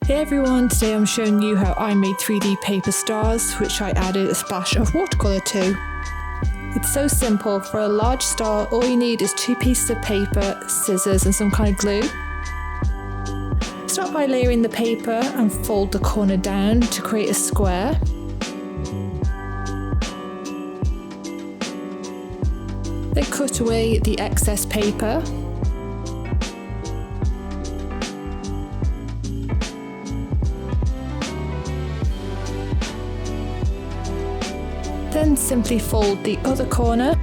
Hey everyone, today I'm showing you how I made 3D paper stars, which I added a splash of watercolour to. It's so simple. For a large star, all you need is 2 pieces of paper, scissors and some kind of glue. Start by layering the paper and fold the corner down to create a square. Then cut away the excess paper. Then simply fold the other corner.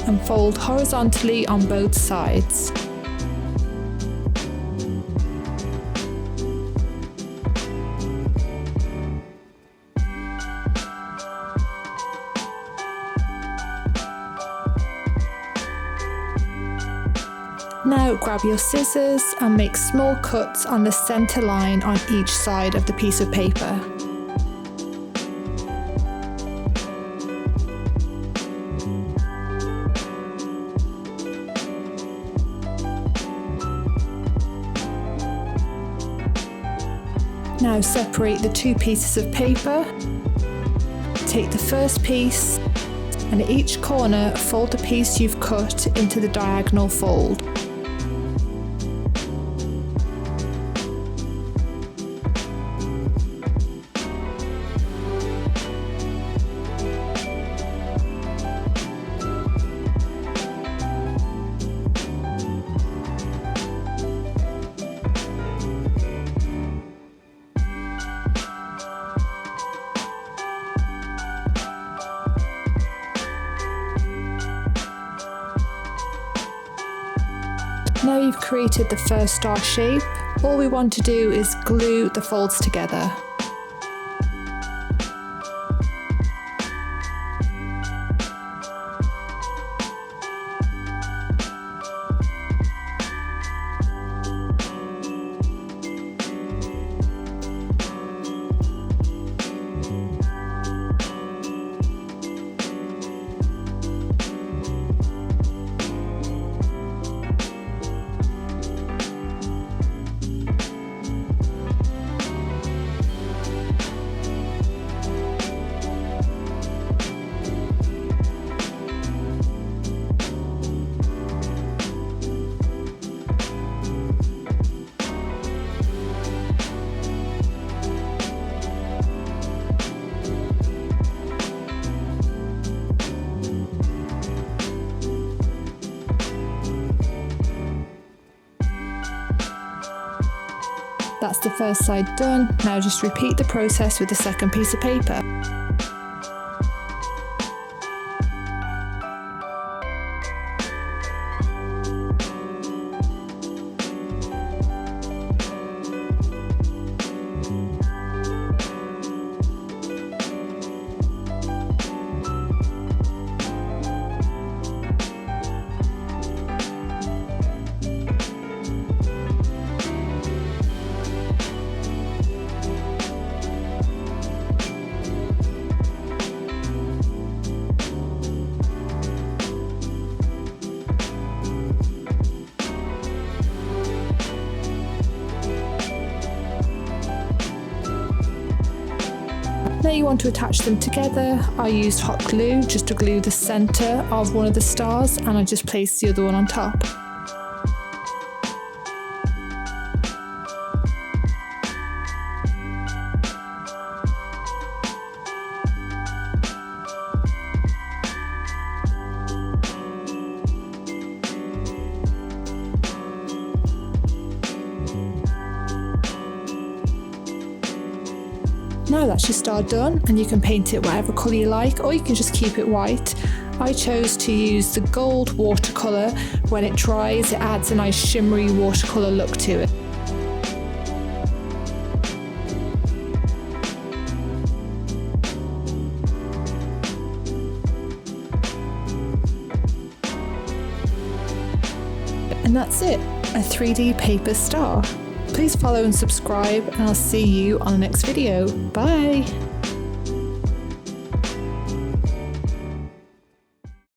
And fold horizontally on both sides. Now grab your scissors and make small cuts on the centre line on each side of the piece of paper. Now separate the 2 pieces of paper. Take the first piece and at each corner fold the piece you've cut into the diagonal fold. Now you've created the first star shape, all we want to do is glue the folds together. That's the first side done. Now just repeat the process with the second piece of paper. Now you want to attach them together. I used hot glue just to glue the centre of one of the stars and I just placed the other one on top. Now that's your star done and you can paint it whatever colour you like or you can just keep it white. I chose to use the gold watercolour. When it dries it adds a nice shimmery watercolour look to it. And that's it, a 3D paper star. Please follow and subscribe and I'll see you on the next video. Bye!